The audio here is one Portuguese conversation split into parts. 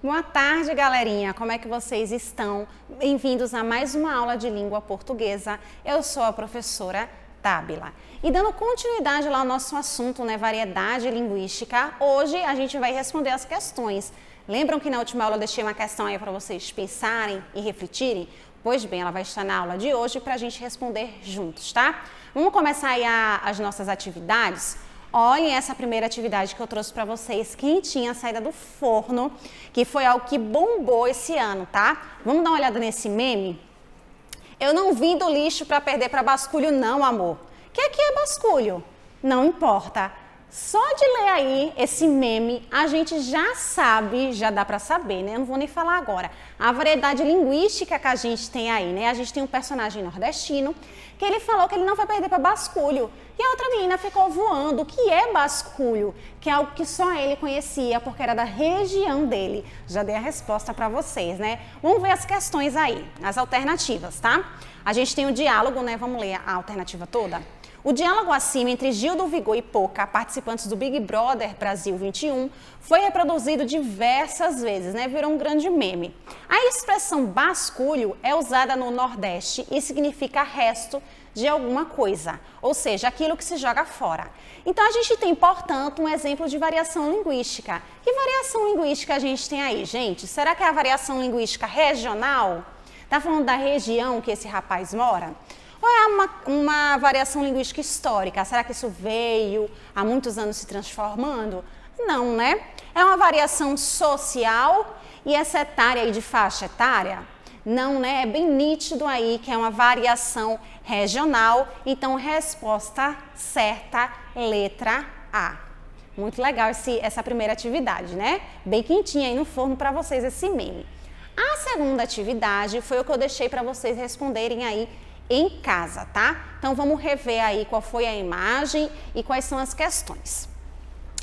Boa tarde, galerinha! Como é que vocês estão? Bem-vindos a mais uma aula de língua portuguesa. Eu sou a professora Tábila. E dando continuidade lá ao nosso assunto, né, variedade linguística, hoje a gente vai responder as questões. Lembram que na última aula eu deixei uma questão aí para vocês pensarem e refletirem? Pois bem, ela vai estar na aula de hoje para a gente responder juntos, tá? Vamos começar aí as nossas atividades? Olhem essa primeira atividade que eu trouxe para vocês, quentinha, saída do forno, que foi algo que bombou esse ano, tá? Vamos dar uma olhada nesse meme? Eu não vim do lixo para perder para basculho não, amor. O que é basculho? Não importa. Só de ler aí esse meme, a gente já sabe, já dá para saber, né? Eu não vou nem falar agora. A variedade linguística que a gente tem aí, né? A gente tem um personagem nordestino que ele falou que ele não vai perder para basculho. E a outra menina ficou voando. O que é basculho? Que é algo que só ele conhecia, porque era da região dele. Já dei a resposta para vocês, né? Vamos ver as questões aí, as alternativas, tá? A gente tem o diálogo, né? Vamos ler a alternativa toda? O diálogo acima entre Gil do Vigor e Poca, participantes do Big Brother Brasil 21, foi reproduzido diversas vezes, né? Virou um grande meme. A expressão basculho é usada no Nordeste e significa resto de alguma coisa, ou seja, aquilo que se joga fora. Então, a gente tem, portanto, um exemplo de variação linguística. Que variação linguística a gente tem aí, gente? Será que é a variação linguística regional? Tá falando da região que esse rapaz mora? Ou é uma variação linguística histórica? Será que isso veio há muitos anos se transformando? Não, né? É uma variação social e essa etária aí de faixa etária? Não, né? É bem nítido aí que é uma variação regional. Então, resposta certa, letra A. Muito legal essa primeira atividade, né? Bem quentinha aí no forno para vocês esse meme. A segunda atividade foi o que eu deixei para vocês responderem aí em casa, tá? Então, vamos rever aí qual foi a imagem e quais são as questões.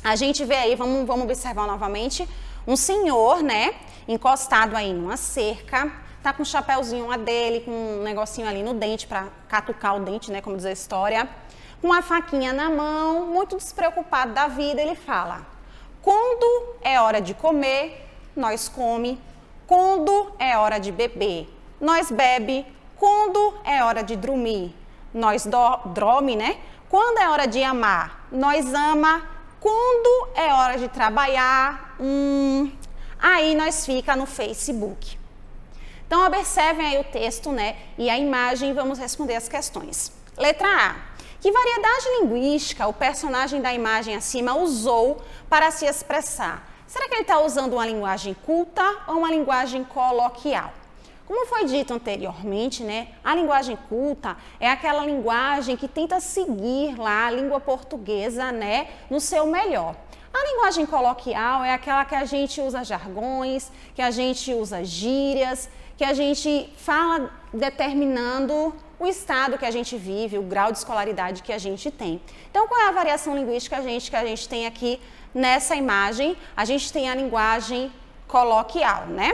A gente vê aí, vamos observar novamente, um senhor, né, encostado aí numa cerca, tá com um chapéuzinho lá dele, com um negocinho ali no dente para catucar o dente, né, como diz a história, com uma faquinha na mão, muito despreocupado da vida, ele fala: quando é hora de comer, nós come, quando é hora de beber, nós bebe, quando é hora de dormir, nós dorme, né? Quando é hora de amar, nós ama. Quando é hora de trabalhar, aí nós fica no Facebook. Então, observem aí o texto, né? E a imagem e vamos responder as questões. Letra A. Que variedade linguística o personagem da imagem acima usou para se expressar? Será que ele está usando uma linguagem culta ou uma linguagem coloquial? Como foi dito anteriormente, né, a linguagem culta é aquela linguagem que tenta seguir lá a língua portuguesa, né, no seu melhor. A linguagem coloquial é aquela que a gente usa jargões, que a gente usa gírias, que a gente fala determinando o estado que a gente vive, o grau de escolaridade que a gente tem. Então, qual é a variação linguística que a gente tem aqui nessa imagem? A gente tem a linguagem coloquial, né?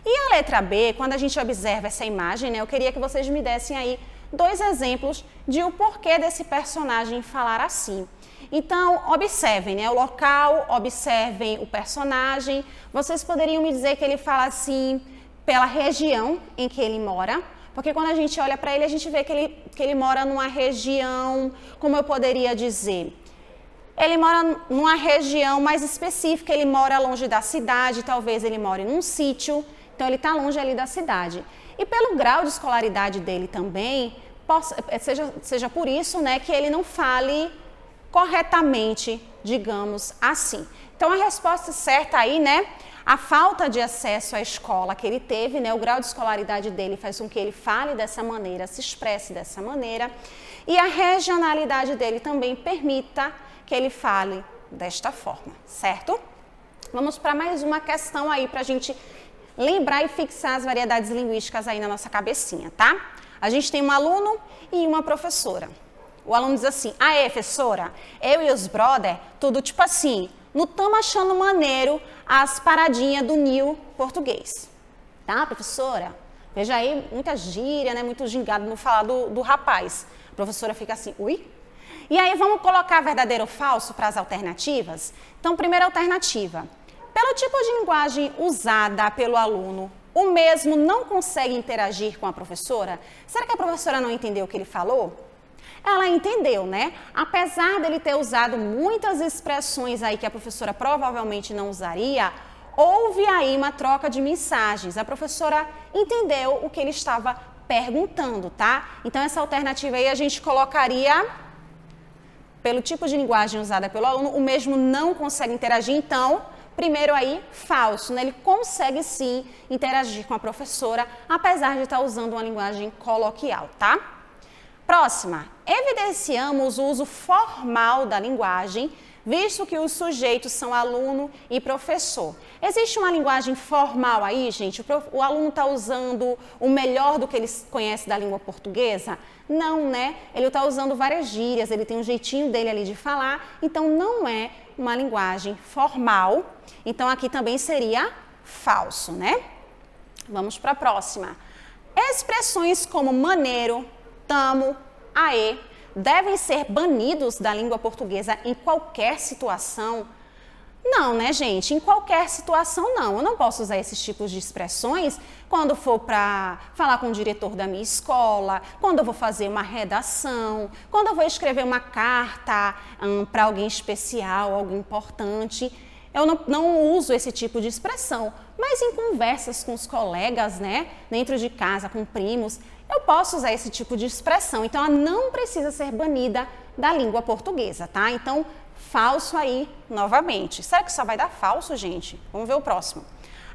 E a letra B, quando a gente observa essa imagem, né, eu queria que vocês me dessem aí 2 exemplos de o porquê desse personagem falar assim. Então, observem, né, o local, observem o personagem. Vocês poderiam me dizer que ele fala assim pela região em que ele mora, porque quando a gente olha para ele, a gente vê que ele mora numa região, como eu poderia dizer? Ele mora numa região mais específica, ele mora longe da cidade, talvez ele more num sítio. Então, ele está longe ali da cidade. E pelo grau de escolaridade dele também, seja por isso, né, que ele não fale corretamente, digamos assim. Então, a resposta certa aí, né, a falta de acesso à escola que ele teve, né, o grau de escolaridade dele faz com que ele fale dessa maneira, se expresse dessa maneira. E a regionalidade dele também permita que ele fale desta forma, certo? Vamos para mais uma questão aí para a gente lembrar e fixar as variedades linguísticas aí na nossa cabecinha, tá? A gente tem um aluno e uma professora. O aluno diz assim: aê, professora, eu e os brother, tudo tipo assim, não estamos achando maneiro as paradinhas do Nil português. Tá, professora? Veja aí, muita gíria, né? Muito gingado no falar do rapaz. A professora fica assim, ui? E aí vamos colocar verdadeiro ou falso para as alternativas? Então, primeira alternativa. pelo tipo de linguagem usada pelo aluno, o mesmo não consegue interagir com a professora? Será que a professora não entendeu o que ele falou? Ela entendeu, né? Apesar dele ter usado muitas expressões aí que a professora provavelmente não usaria, houve aí uma troca de mensagens. A professora entendeu o que ele estava perguntando, tá? Então, essa alternativa aí a gente colocaria, pelo tipo de linguagem usada pelo aluno, o mesmo não consegue interagir. Então, primeiro aí, falso, né? Ele consegue sim interagir com a professora, apesar de estar usando uma linguagem coloquial, tá? Próxima, evidenciamos o uso formal da linguagem, visto que os sujeitos são aluno e professor. Existe uma linguagem formal aí, gente? O aluno está usando o melhor do que ele conhece da língua portuguesa? Não, né? Ele está usando várias gírias, ele tem um jeitinho dele ali de falar, então não é uma linguagem formal. Então aqui também seria falso, né? Vamos para a próxima. Expressões como maneiro, tamo, aê, devem ser banidos da língua portuguesa em qualquer situação? Não, né, gente? Em qualquer situação, não. Eu não posso usar esses tipos de expressões quando for para falar com o diretor da minha escola, quando eu vou fazer uma redação, quando eu vou escrever uma carta para alguém especial, alguém importante. Eu não uso esse tipo de expressão, mas em conversas com os colegas, né, dentro de casa, com primos, eu posso usar esse tipo de expressão. Então, ela não precisa ser banida da língua portuguesa, tá? Então, falso aí, novamente. Será que só vai dar falso, gente? Vamos ver o próximo.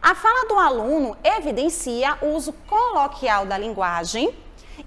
A fala do aluno evidencia o uso coloquial da linguagem,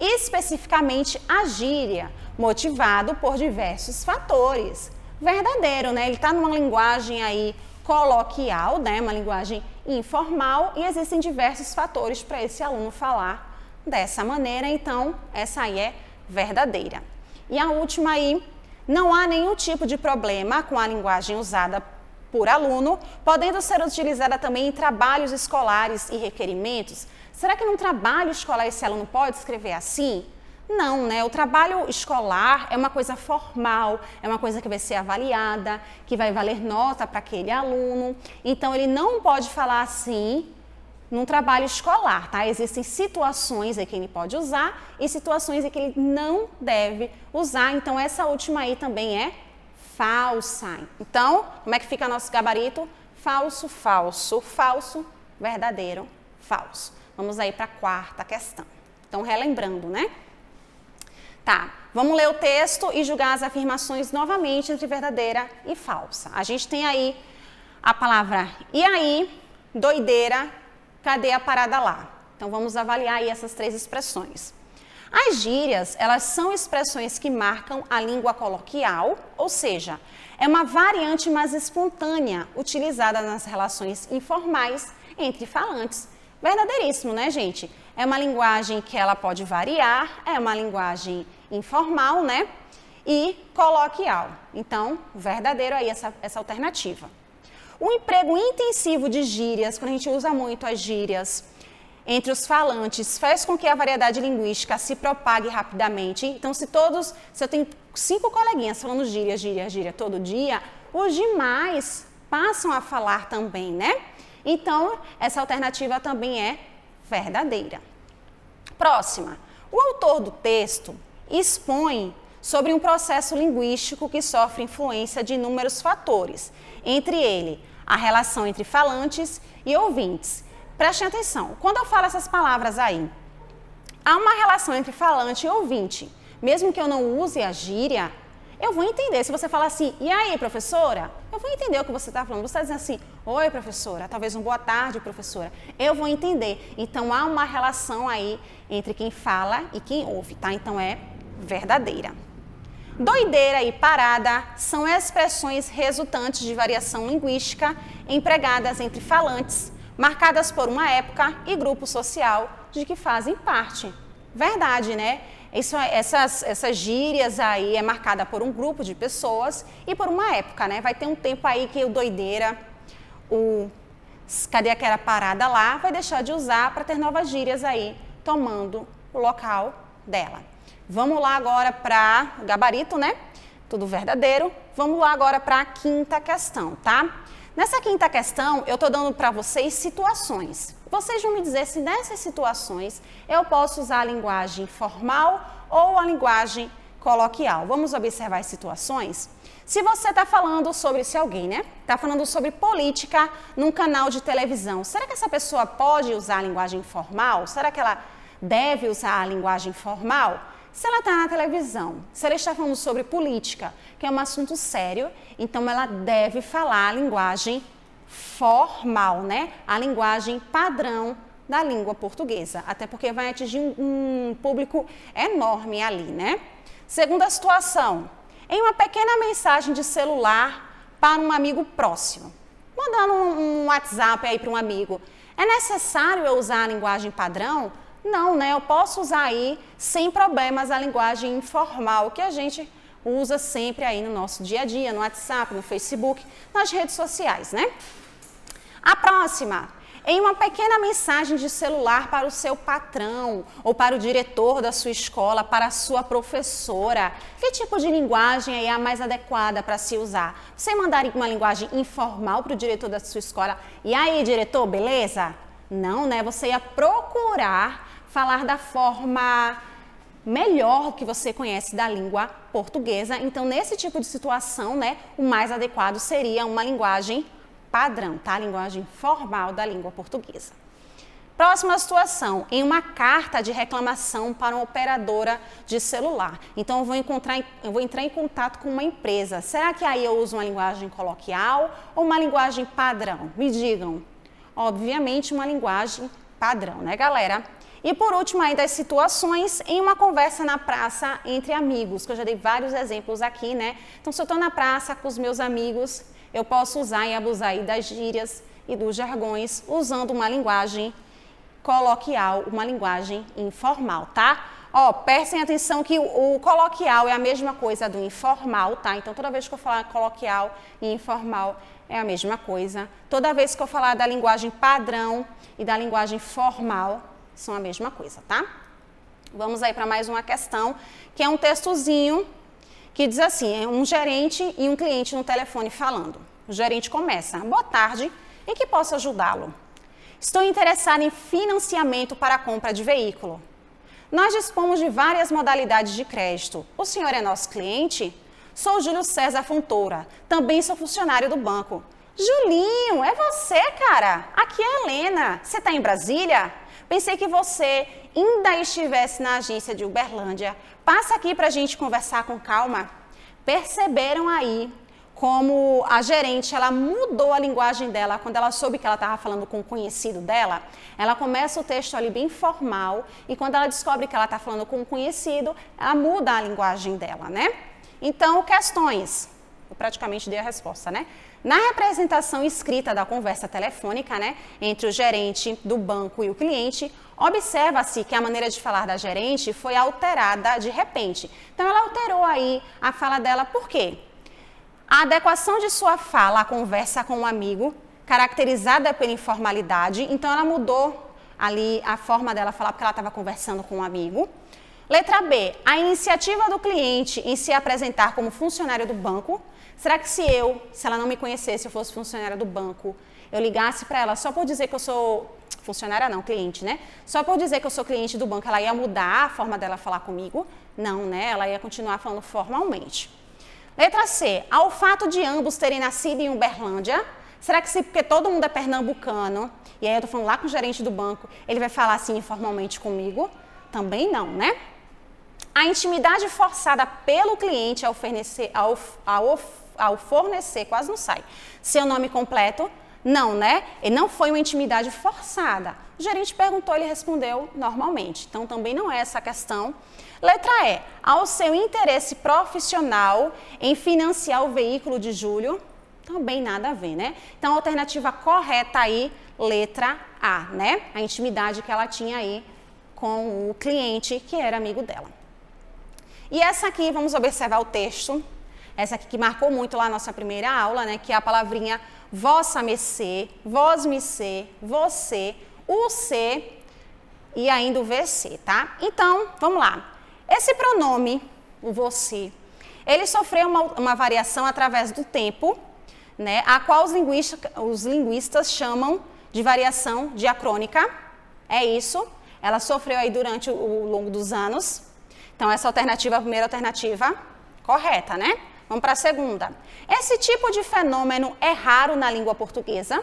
especificamente a gíria, motivado por diversos fatores. Verdadeiro, né? Ele está numa linguagem aí coloquial, né? Uma linguagem informal, e existem diversos fatores para esse aluno falar dessa maneira, então essa aí é verdadeira. E a última aí, não há nenhum tipo de problema com a linguagem usada por aluno, podendo ser utilizada também em trabalhos escolares e requerimentos. Será que num trabalho escolar esse aluno pode escrever assim? Não, né? O trabalho escolar é uma coisa formal, é uma coisa que vai ser avaliada, que vai valer nota para aquele aluno. Então, ele não pode falar assim num trabalho escolar, tá? Existem situações em que ele pode usar e situações em que ele não deve usar. Então, essa última aí também é falsa. Então, como é que fica nosso gabarito? Falso, falso, falso, verdadeiro, falso. Vamos aí para a quarta questão. Então, relembrando, né? Tá, vamos ler o texto e julgar as afirmações novamente entre verdadeira e falsa. A gente tem aí a palavra e aí, doideira, cadê a parada lá? Então, vamos avaliar aí essas três expressões. As gírias, elas são expressões que marcam a língua coloquial, ou seja, é uma variante mais espontânea, utilizada nas relações informais entre falantes. Verdadeiríssimo, né, gente? É uma linguagem que ela pode variar, é uma linguagem informal, né? E coloquial. Então, verdadeiro aí essa alternativa. O emprego intensivo de gírias, quando a gente usa muito as gírias entre os falantes, faz com que a variedade linguística se propague rapidamente. Então, se eu tenho 5 coleguinhas falando gíria, gíria, gíria todo dia, os demais passam a falar também, né? Então, essa alternativa também é verdadeira. Próxima. O autor do texto expõe sobre um processo linguístico que sofre influência de inúmeros fatores, entre ele a relação entre falantes e ouvintes. Prestem atenção, quando eu falo essas palavras aí, há uma relação entre falante e ouvinte. Mesmo que eu não use a gíria, eu vou entender. Se você falar assim, e aí, professora? Eu vou entender o que você está falando. Você está dizendo assim, oi, professora, talvez um boa tarde, professora. Eu vou entender. Então, há uma relação aí entre quem fala e quem ouve, tá? Então, é verdadeira. Doideira e parada são expressões resultantes de variação linguística empregadas entre falantes, marcadas por uma época e grupo social de que fazem parte. Verdade, né? Essas gírias aí é marcada por um grupo de pessoas e por uma época, né? Vai ter um tempo aí que o doideira, cadê aquela parada lá, vai deixar de usar para ter novas gírias aí tomando o local dela. Vamos lá agora para o gabarito, né? Tudo verdadeiro. Vamos lá agora para a quinta questão, tá? Nessa quinta questão, eu estou dando para vocês situações. Vocês vão me dizer se nessas situações eu posso usar a linguagem formal ou a linguagem coloquial. Vamos observar as situações? Se você está falando sobre, se alguém, né, está falando sobre política num canal de televisão, será que essa pessoa pode usar a linguagem formal? Será que ela deve usar a linguagem formal? Se ela está na televisão, se ela está falando sobre política, que é um assunto sério, então ela deve falar a linguagem formal, né? A linguagem padrão da língua portuguesa, até porque vai atingir um público enorme ali, né? Segunda situação, em uma pequena mensagem de celular para um amigo próximo, mandando um WhatsApp aí para um amigo, é necessário eu usar a linguagem padrão? Não, né? Eu posso usar aí, sem problemas, a linguagem informal, que a gente usa sempre aí no nosso dia a dia, no WhatsApp, no Facebook, nas redes sociais, né? A próxima, em uma pequena mensagem de celular para o seu patrão ou para o diretor da sua escola, para a sua professora. Que tipo de linguagem aí é a mais adequada para se usar? Você mandaria uma linguagem informal para o diretor da sua escola? E aí, diretor, beleza? Não, né? Você ia procurar falar da forma melhor que você conhece da língua portuguesa. Então, nesse tipo de situação, né, o mais adequado seria uma linguagem padrão, tá? A linguagem formal da língua portuguesa. Próxima situação, em uma carta de reclamação para uma operadora de celular. Então, eu vou entrar em contato com uma empresa. Será que aí eu uso uma linguagem coloquial ou uma linguagem padrão? Me digam. Obviamente, uma linguagem padrão, né, galera? E por último, aí das situações, em uma conversa na praça entre amigos, que eu já dei vários exemplos aqui, né? Então, se eu estou na praça com os meus amigos, eu posso usar e abusar aí das gírias e dos jargões, usando uma linguagem coloquial, uma linguagem informal, tá? Ó, prestem atenção que o coloquial é a mesma coisa do informal, tá? Então, toda vez que eu falar coloquial e informal, é a mesma coisa. Toda vez que eu falar da linguagem padrão e da linguagem formal, são a mesma coisa, tá? Vamos aí para mais uma questão, que é um textozinho que diz assim, é um gerente e um cliente no telefone falando. O gerente começa, boa tarde, em que posso ajudá-lo? Estou interessado em financiamento para a compra de veículo. Nós dispomos de várias modalidades de crédito. O senhor é nosso cliente? Sou Júlio César Fontoura, também sou funcionário do banco. Julinho, é você, cara? Aqui é a Helena. Você está em Brasília? Pensei que você ainda estivesse na agência de Uberlândia. Passa aqui para a gente conversar com calma. Perceberam aí como a gerente, ela mudou a linguagem dela quando ela soube que ela estava falando com um conhecido dela? Ela começa o texto ali bem formal e quando ela descobre que ela está falando com um conhecido, ela muda a linguagem dela, né? Então, questões. Eu praticamente dei a resposta, né? Na representação escrita da conversa telefônica, né, entre o gerente do banco e o cliente, observa-se que a maneira de falar da gerente foi alterada de repente. Então, ela alterou aí a fala dela, por quê? A adequação de sua fala à conversa com um amigo, caracterizada pela informalidade, então ela mudou ali a forma dela falar porque ela estava conversando com um amigo. Letra B, a iniciativa do cliente em se apresentar como funcionário do banco. Será que se ela não me conhecesse, eu fosse funcionária do banco, eu ligasse para ela só por dizer que eu sou funcionária não, cliente, né? Só por dizer que eu sou cliente do banco, ela ia mudar a forma dela falar comigo? Não, né? Ela ia continuar falando formalmente. Letra C, ao fato de ambos terem nascido em Uberlândia, será que porque todo mundo é pernambucano, e aí eu tô falando lá com o gerente do banco, ele vai falar assim informalmente comigo? Também não, né? A intimidade forçada pelo cliente ao fornecer, quase não sai, seu nome completo, não, né? E não foi uma intimidade forçada. O gerente perguntou, ele respondeu normalmente. Então, também não é essa a questão. Letra E, ao seu interesse profissional em financiar o veículo de Júlio, também nada a ver, né? Então, a alternativa correta aí, letra A, né? A intimidade que ela tinha aí com o cliente que era amigo dela. E essa aqui, vamos observar o texto, essa aqui que marcou muito lá a nossa primeira aula, né, que é a palavrinha vossa mercê, vós mercê, você, o se e ainda o VC, tá? Então, vamos lá. Esse pronome, o você, ele sofreu uma variação através do tempo, né, a qual os linguistas chamam de variação diacrônica. É isso. Ela sofreu aí durante o longo dos anos. Então, essa alternativa, a primeira alternativa, correta, né? Vamos para a segunda. Esse tipo de fenômeno é raro na língua portuguesa.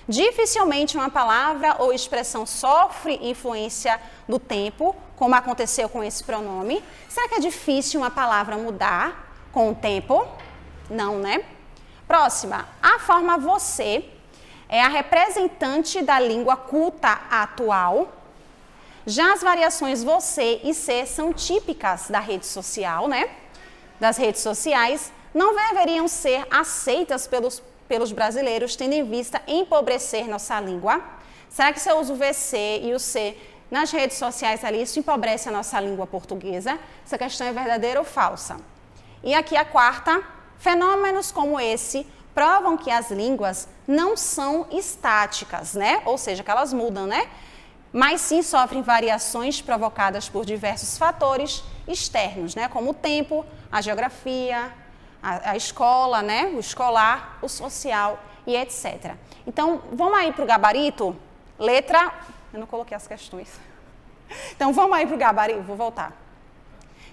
Dificilmente uma palavra ou expressão sofre influência do tempo, como aconteceu com esse pronome. Será que é difícil uma palavra mudar com o tempo? Não, né? Próxima. A forma você é a representante da língua culta atual. Já as variações você e ser são típicas da rede social, né? Das redes sociais, não deveriam ser aceitas pelos brasileiros, tendo em vista empobrecer nossa língua. Será que se eu uso o VC e o C nas redes sociais ali, isso empobrece a nossa língua portuguesa? Essa questão é verdadeira ou falsa? E aqui a quarta, fenômenos como esse provam que as línguas não são estáticas, né? Ou seja, que elas mudam, né? Mas sim sofrem variações provocadas por diversos fatores externos, né? Como o tempo, a geografia, a escola, né? O escolar, o social e etc. Então, vamos aí para o gabarito? Letra... Eu não coloquei as questões. Então, vamos aí para o gabarito. Vou voltar.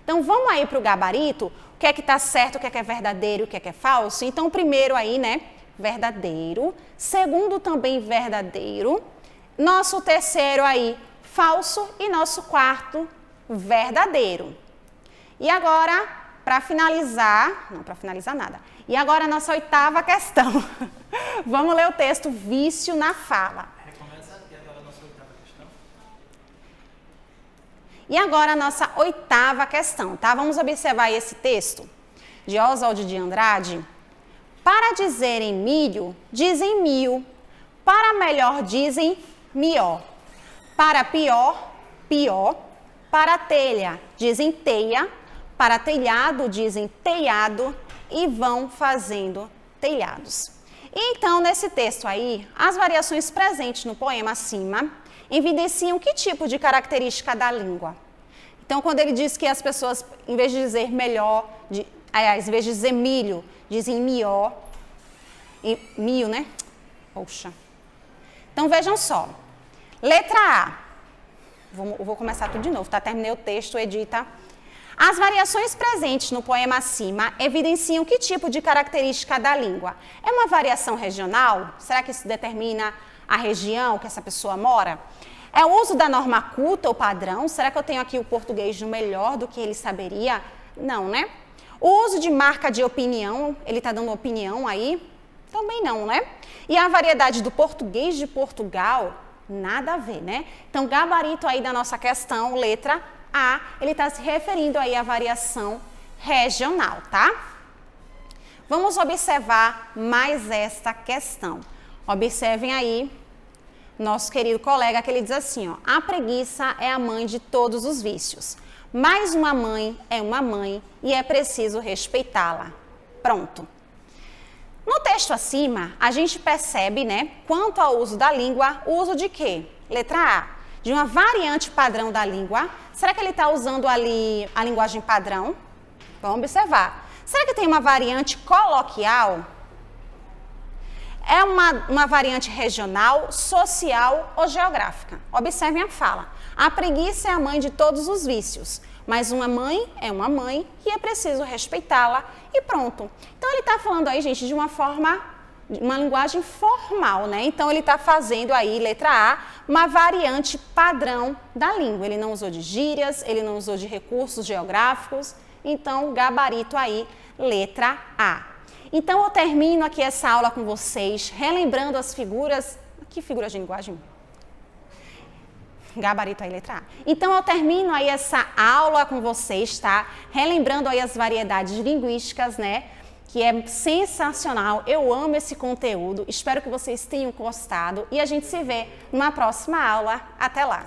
Então, vamos aí para o gabarito. O que é que está certo, o que é verdadeiro, o que é falso? Então, primeiro aí, né? Verdadeiro. Segundo, também verdadeiro. Nosso terceiro aí, falso. E nosso quarto, verdadeiro. E agora, para finalizar... Não, para finalizar nada. E agora, a nossa oitava questão. Vamos ler o texto Vício na Fala. E agora a nossa oitava questão, tá? Vamos observar esse texto de Oswald de Andrade. Para dizerem milho, dizem mil. Para melhor, dizem mió. Para pior, pior. Para telha, dizem teia. Para telhado, dizem telhado. E vão fazendo telhados. Então, nesse texto aí, as variações presentes no poema acima evidenciam que tipo de característica da língua. Então, quando ele diz que as pessoas, em vez de dizer melhor, aliás, em vez de dizer milho, dizem mió, e mil, né? Poxa. Então, vejam só. Letra A. Vou começar tudo de novo, tá? Terminei o texto, edita. As variações presentes no poema acima evidenciam que tipo de característica da língua? É uma variação regional? Será que isso determina a região que essa pessoa mora? É o uso da norma culta ou padrão? Será que eu tenho aqui o português no melhor do que ele saberia? Não, né? O uso de marca de opinião, ele está dando opinião aí? Também não, né? E a variedade do português de Portugal? Nada a ver, né? Então, gabarito aí da nossa questão, letra A, ele está se referindo aí à variação regional, tá? Vamos observar mais esta questão. Observem aí, nosso querido colega, que ele diz assim, ó, a preguiça é a mãe de todos os vícios, mas uma mãe é uma mãe e é preciso respeitá-la. Pronto. No texto acima, a gente percebe, né, quanto ao uso da língua, o uso de quê? Letra A, de uma variante padrão da língua. Será que ele está usando ali a linguagem padrão? Vamos observar. Será que tem uma variante coloquial? É uma variante regional, social ou geográfica? Observem a fala. A preguiça é a mãe de todos os vícios, mas uma mãe é uma mãe e é preciso respeitá-la e pronto. Então, ele está falando aí, gente, de uma forma, uma linguagem formal, né? Então, ele está fazendo aí, letra A, uma variante padrão da língua. Ele não usou de gírias, ele não usou de recursos geográficos. Então, gabarito aí, letra A. Então, eu termino aqui essa aula com vocês, relembrando as figuras... Que figuras de linguagem? Gabarito aí, letra A. Então, eu termino aí essa aula com vocês, tá? Relembrando aí as variedades linguísticas, né? Que é sensacional. Eu amo esse conteúdo. Espero que vocês tenham gostado. E a gente se vê numa próxima aula. Até lá!